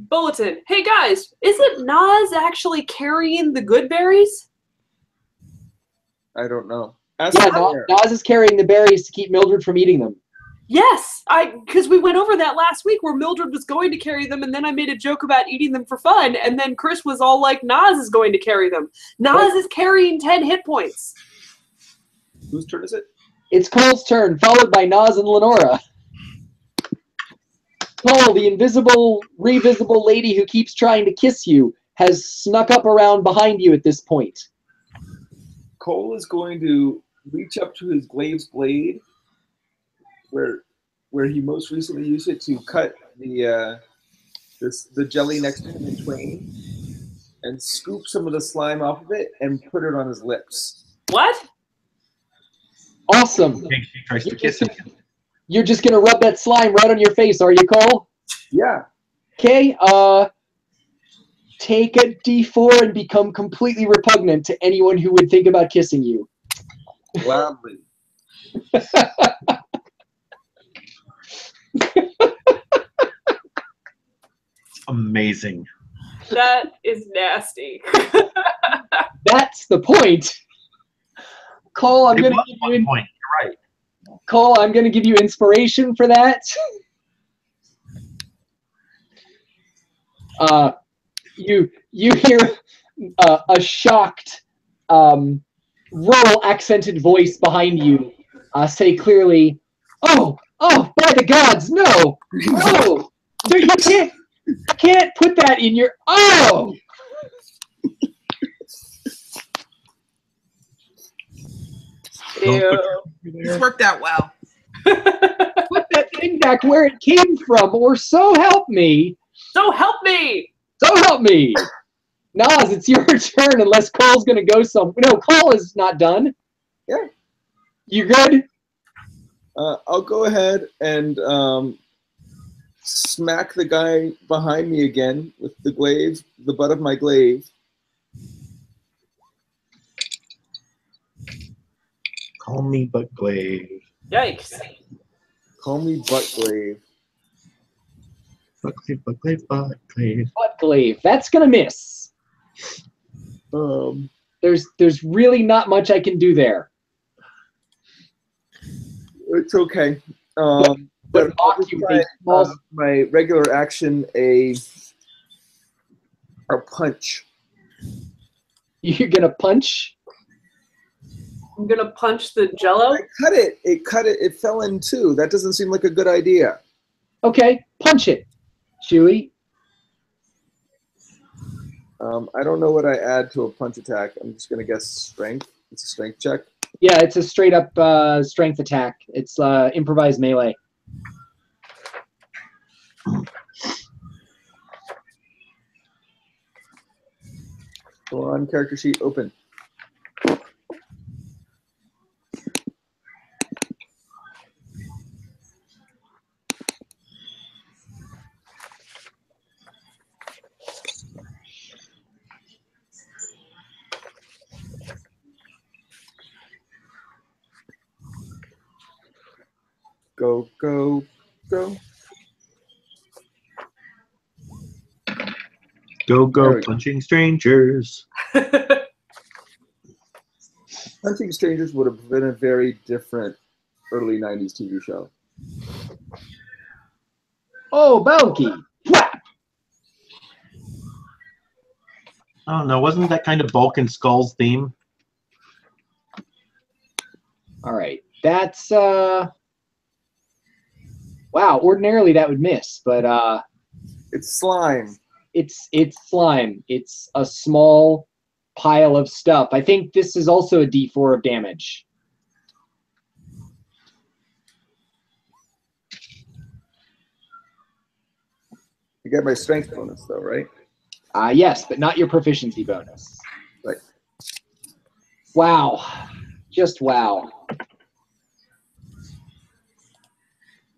bulletin. Hey guys, isn't Naz actually carrying the good berries? I don't know. Naz is carrying the berries to keep Mildred from eating them. Yes, because we went over that last week where Mildred was going to carry them, and then I made a joke about eating them for fun, and then Chris was all like, Naz is going to carry them. Naz is carrying 10 hit points. Whose turn is it? It's Cole's turn, followed by Naz and Lenora. Cole, the invisible, revisible lady who keeps trying to kiss you, has snuck up around behind you at this point. Cole is going to reach up to his glaive's blade, where he most recently used it to cut the jelly next to him in twain, and scoop some of the slime off of it and put it on his lips. What? Awesome. Okay, she tries to kiss him. You're just gonna rub that slime right on your face, are you, Cole? Yeah. Okay. Take a D4 and become completely repugnant to anyone who would think about kissing you. Gladly. Amazing. That is nasty. That's the point. Cole, I'm It gonna was give one you point. You're right. Cole, I'm gonna give you inspiration for that. You hear a shocked, rural accented voice behind you say clearly, "Oh, by the gods, no, no, you can't put that in your oh." Ew. This worked out well. Put that thing back where it came from, or so help me. So help me! So help me. Nas, it's your turn unless Cole's going to go some. No, Cole is not done. Yeah. You good? I'll go ahead and smack the guy behind me again with the glaive, the butt of my glaive. Call me butt glaive. Yikes. Call me butt glaive. Butt glaive, butt glaive, butt glaive. Butt glaive. That's going to miss. There's really not much I can do there. It's okay. But I'll just you try, small. my regular action, a punch. You're going to punch? I'm gonna punch the jello. I cut it. It fell in two. That doesn't seem like a good idea. Okay, punch it, Chewie. I don't know what I add to a punch attack. I'm just going to guess strength. It's a strength check. Yeah, it's a straight up strength attack. It's improvised melee. Go on, character sheet, open. Go, go, go. Go, There go, we go. punching strangers. Hunting Strangers would have been a very different early 90s TV show. Oh, Balky. Whap! I don't know. Wasn't that kind of Bulk and Skull's theme? All right. That's wow, ordinarily that would miss, but It's slime. it's slime. It's a small pile of stuff. I think this is also a D4 of damage. You get my strength bonus though, right? Yes, but not your proficiency bonus. Right. Wow. Just wow.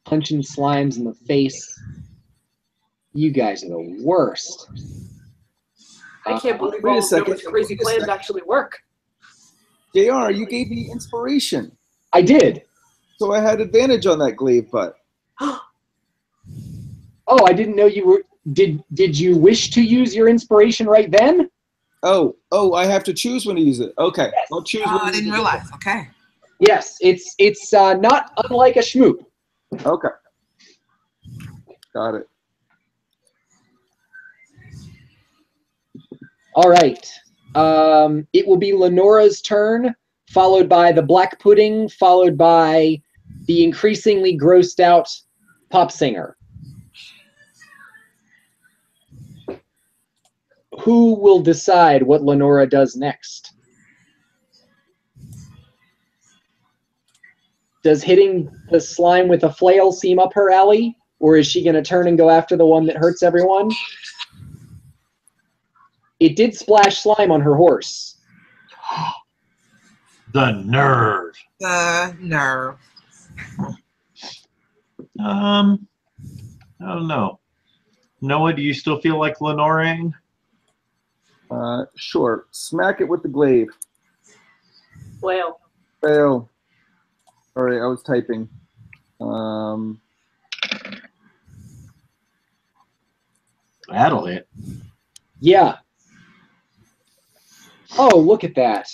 Punching slimes in the face. You guys are the worst. I can't believe wait a all of second. Noah's crazy Wait a plans second. actually work. JR, you gave me inspiration. I did. So I had advantage on that glaive butt. Oh, I didn't know you were. Did you wish to use your inspiration right then? Oh, I have to choose when to use it. Okay, Yes. I'll choose Oh, when I to didn't use realize. Okay. Yes, it's not unlike a schmoop. it. Okay. Got it. All right. It will be Lenora's turn, followed by the black pudding, followed by the increasingly grossed out pop singer. Who will decide what Lenora does next? Does hitting the slime with a flail seem up her alley? Or is she going to turn and go after the one that hurts everyone? It did splash slime on her horse. The nerve. The nerve. I don't know. Noah, do you still feel like Lenoring? Sure. Smack it with the glaive. Well, Fail. Sorry, I was typing. That'll hit. Yeah. Oh, look at that.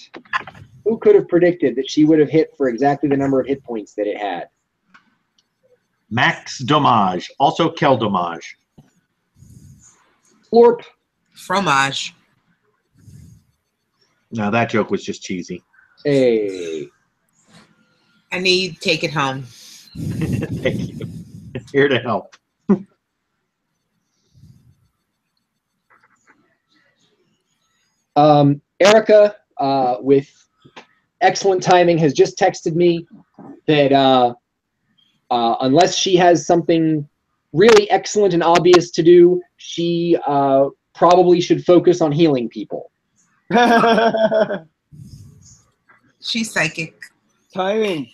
Who could have predicted that she would have hit for exactly the number of hit points that it had? Max dommage. Also quel dommage. Florp. Fromage. No, that joke was just cheesy. Hey. I need take it home. Thank you. Here to help. Erica, with excellent timing, has just texted me that unless she has something really excellent and obvious to do, she probably should focus on healing people. She's psychic. Timing.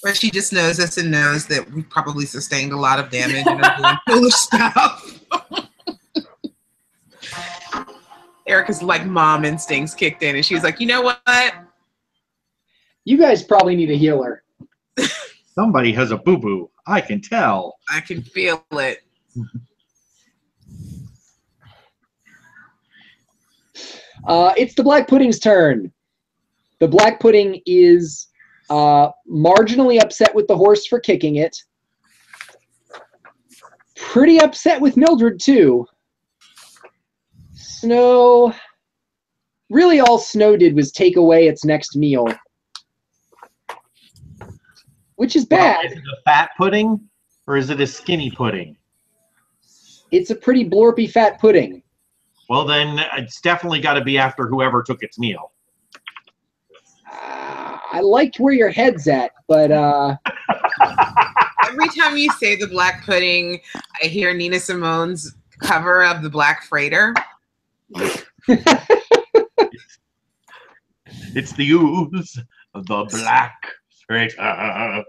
But she just knows us and knows that we probably sustained a lot of damage and are doing foolish stuff. Erica's like mom instincts kicked in and she's like, you know what? You guys probably need a healer. Somebody has a boo-boo. I can tell. I can feel it. It's the Black Pudding's turn. The Black Pudding is marginally upset with the horse for kicking it. Pretty upset with Mildred, too. Snow... Really all Snow did was take away its next meal. Which is bad. Well, is it a fat pudding or is it a skinny pudding? It's a pretty blorpy fat pudding. Well, then it's definitely got to be after whoever took its meal. I liked where your head's at, but... Every time you say the Black Pudding, I hear Nina Simone's cover of the Black Freighter. It's the ooze, the black freighter.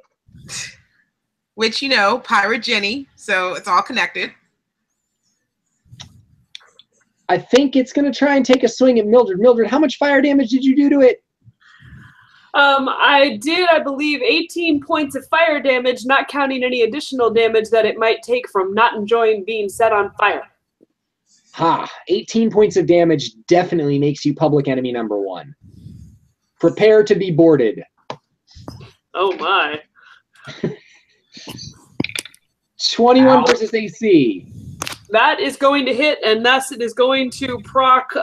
Which, you know, Pirate Jenny, so it's all connected. I think it's going to try and take a swing at Mildred. Mildred, how much fire damage did you do to it? I did, I believe, 18 points of fire damage, not counting any additional damage that it might take from not enjoying being set on fire. Ha! 18 points of damage definitely makes you public enemy number 1. Prepare to be boarded. Oh my. 21 Ow. versus AC. That is going to hit, and thus it is going to proc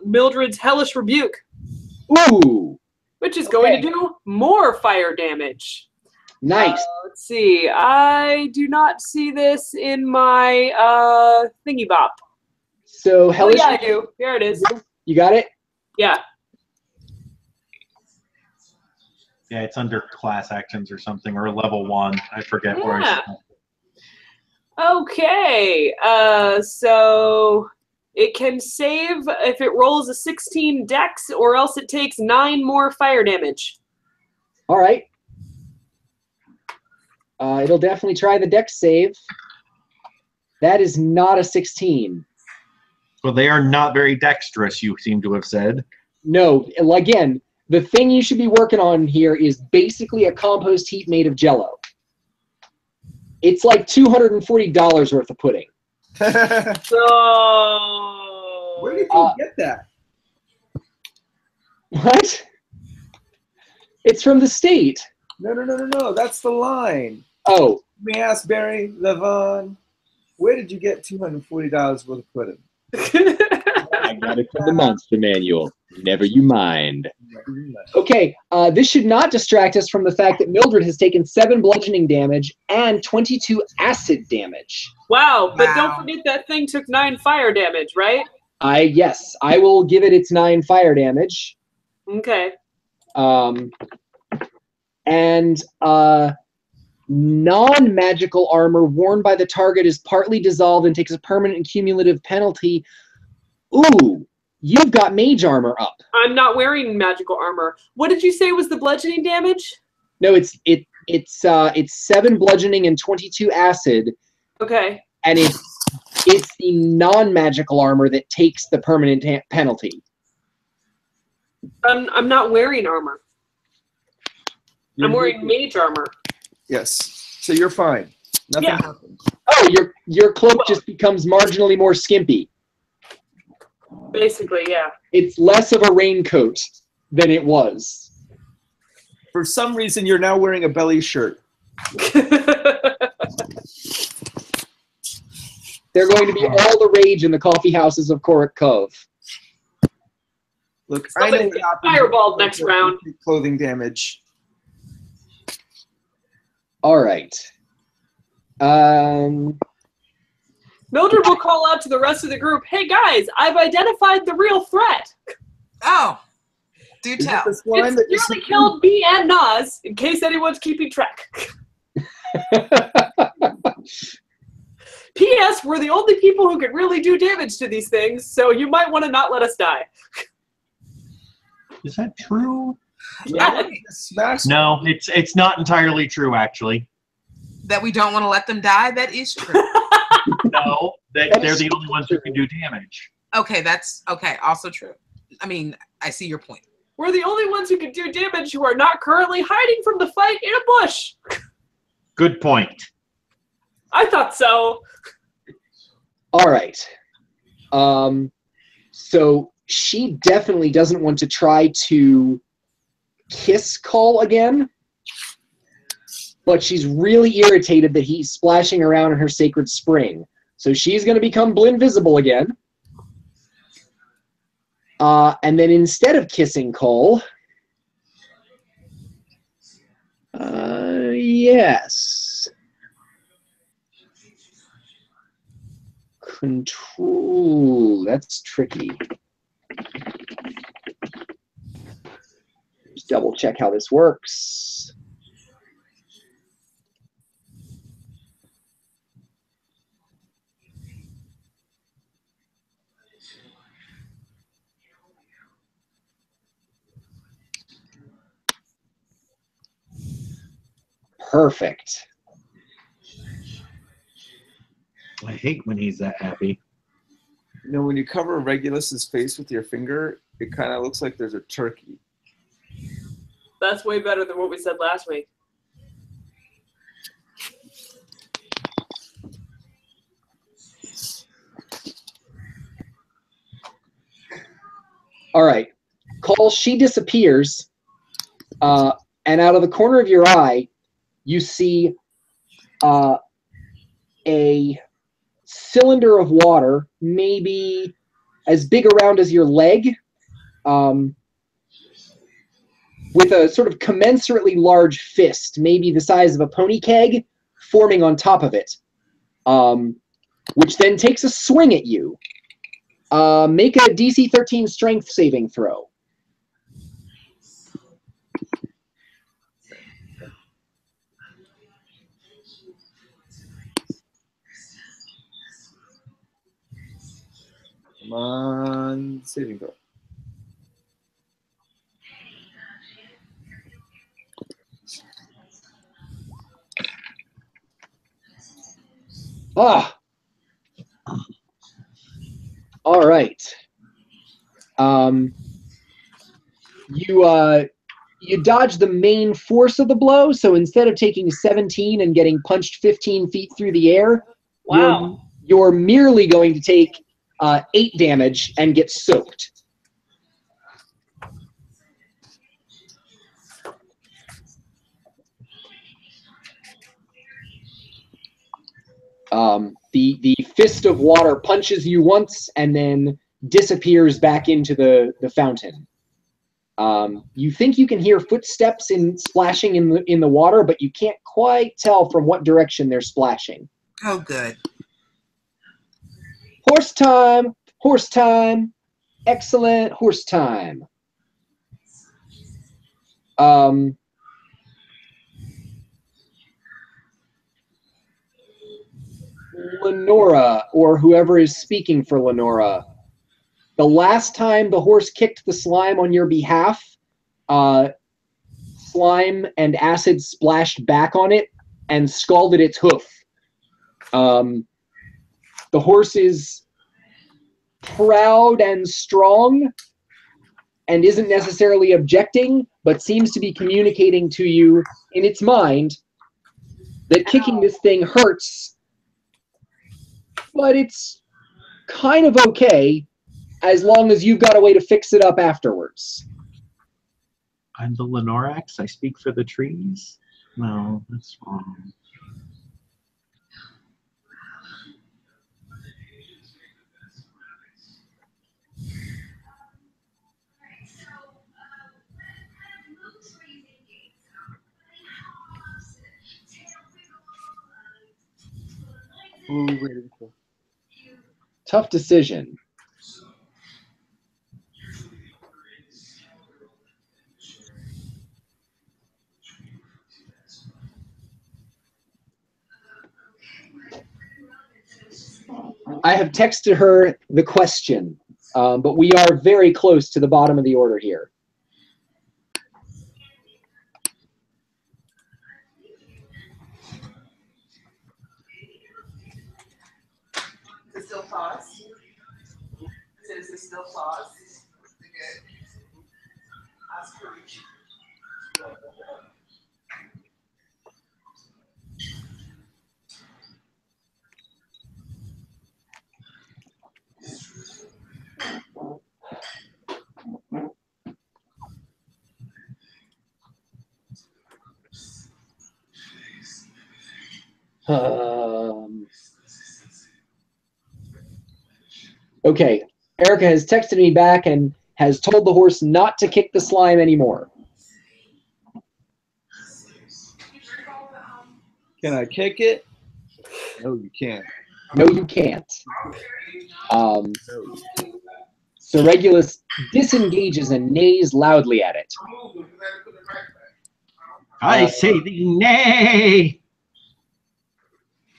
Mildred's Hellish Rebuke, Ooh! which is going to do more fire damage. Nice. Let's see. I do not see this in my thingy bop. So, Oh, Hellish, yeah, I do. Here it is. you got it? Yeah. Yeah, it's under class actions or something, or level 1. I forget where Yeah. it's. Okay. So it can save if it rolls a 16 dex, or else it takes 9 more fire damage. All right. It'll definitely try the dex save. That is not a 16. Well, they are not very dexterous, you seem to have said. No, again, the thing you should be working on here is basically a compost heap made of Jell-O. It's like $240 worth of pudding. So Where did you get that? What? It's from the state. No. That's the line. Oh, Let me ask Barry Levon, where did you get $240 worth of pudding? I got it from the monster manual. Never you mind. Okay, this should not distract us from the fact that Mildred has taken 7 bludgeoning damage and 22 acid damage. wow, but don't Wow. forget that thing took 9 fire damage, right? Yes, I will give it its 9 fire damage. Okay. And non-magical armor worn by the target is partly dissolved and takes a permanent and cumulative penalty. Ooh, you've got mage armor up. I'm not wearing magical armor. What did you say was the bludgeoning damage? No, it's 7 bludgeoning and 22 acid. Okay. And it's the non-magical armor that takes the permanent penalty. I'm not wearing armor. I'm wearing mage armor. Yes. So you're fine. Nothing happens. Oh, your cloak just becomes marginally more skimpy. Basically, yeah. It's less of a raincoat than it was. For some reason, you're now wearing a belly shirt. They're going to be all the rage in the coffee houses of Korik Cove. Look, I know what happens. Fireball next round. Clothing damage. All right. Mildred will call out to the rest of the group, hey guys, I've identified the real threat. Oh, do tell. It's nearly killed me and Nas, in case anyone's keeping track. P.S. We're the only people who can really do damage to these things, so you might want to not let us die. Is that true? Yeah. No, it's not entirely true, actually. That we don't want to let them die? That is true. No, they're the only ones who can do damage. Okay, that's okay. Also true. I mean, I see your point. We're the only ones who can do damage who are not currently hiding from the fight in a bush. Good point. I thought so. All right. So she definitely doesn't want to try to kiss Cull again, but she's really irritated that he's splashing around in her sacred spring. So she's going to become Blinvisible again. And then instead of kissing Cull, yes. Control, that's tricky. Just double check how this works. Perfect. I hate when he's that happy. You know, when you cover Regulus's face with your finger, it kind of looks like there's a turkey. That's way better than what we said last week. All right. Cull, she disappears, and out of the corner of your eye, you see a cylinder of water, maybe as big around as your leg, with a sort of commensurately large fist, maybe the size of a pony keg, forming on top of it, which then takes a swing at you. Make a DC 13 strength saving throw. Come on, saving throw. Ah. All right. You dodge the main force of the blow, so instead of taking 17 and getting punched 15 feet through the air, wow, you're merely going to take 8 damage and get soaked. The fist of water punches you once and then disappears back into the fountain. You think you can hear footsteps splashing in the water, but you can't quite tell from what direction they're splashing. Oh, good. Horse time! Horse time! Excellent horse time. Lenora, or whoever is speaking for Lenora, the last time the horse kicked the slime on your behalf, slime and acid splashed back on it and scalded its hoof. The horse is proud and strong and isn't necessarily objecting, but seems to be communicating to you in its mind that kicking this thing hurts, but it's kind of okay as long as you've got a way to fix it up afterwards. I'm the Lenorax. I speak for the trees. No, that's wrong. What are we waiting for? Tough decision. I have texted her the question, but we are very close to the bottom of the order here. Is it still pause? Is it still pause? Good. Ask her. Okay, Erica has texted me back and has told the horse not to kick the slime anymore. Can I kick it? No, you can't. No, you can't. So Regulus disengages and neighs loudly at it. I say thee nay.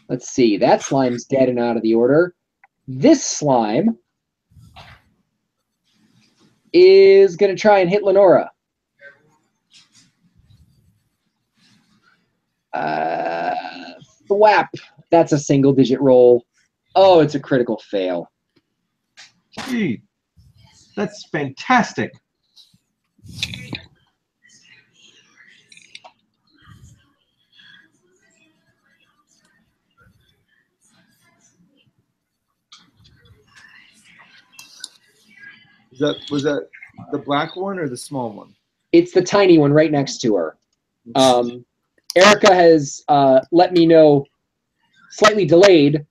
Let's see, that slime's dead and out of the order. This slime is going to try and hit Lenora. Thwap. That's a single-digit roll. Oh, it's a critical fail. Gee, that's fantastic. Was that the black one or the small one? It's the tiny one right next to her. Erica has let me know, slightly delayed,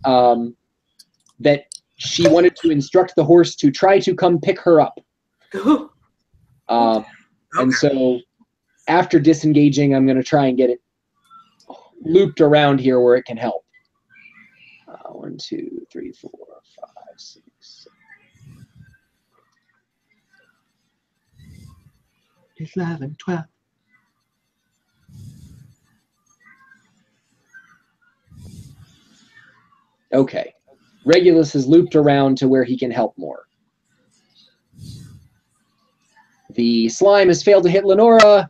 that she wanted to instruct the horse to try to come pick her up. And so after disengaging, I'm going to try and get it looped around here where it can help. 1, 2, 3, 4, 5, 6, 7. 11, 12. Okay. Regulus has looped around to where he can help more. The slime has failed to hit Lenora.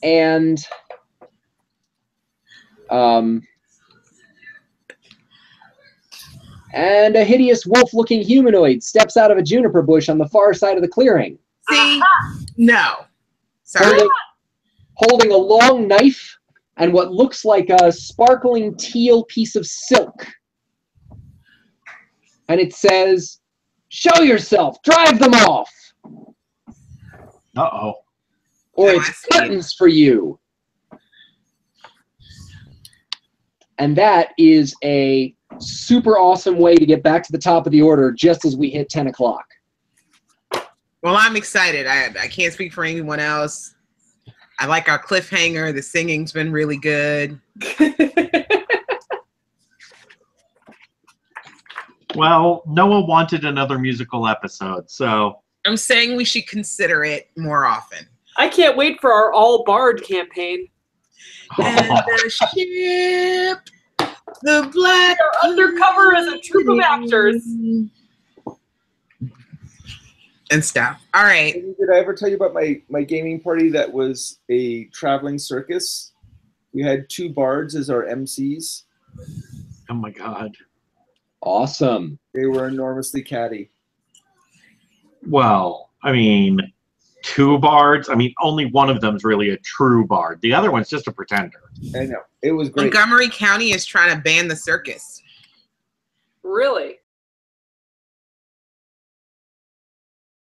And a hideous wolf-looking humanoid steps out of a juniper bush on the far side of the clearing. See? No. Sorry. Holding a long knife and what looks like a sparkling teal piece of silk. And it says, "Show yourself, drive them off." Uh-oh. Or it's buttons for you. And that is a super awesome way to get back to the top of the order just as we hit 10 o'clock. Well, I'm excited. I can't speak for anyone else. I like our cliffhanger. The singing's been really good. Well, Noah wanted another musical episode, so... I'm saying we should consider it more often. I can't wait for our all-bard campaign. And the ship, the black. They're undercover as a troupe of actors. And stuff. All right. Did I ever tell you about my gaming party that was a traveling circus? We had 2 bards as our MCs. Oh my God. Awesome. They were enormously catty. Well, I mean, 2 bards. I mean, only one of them's really a true bard. The other one's just a pretender. I know. It was great. Montgomery County is trying to ban the circus. Really?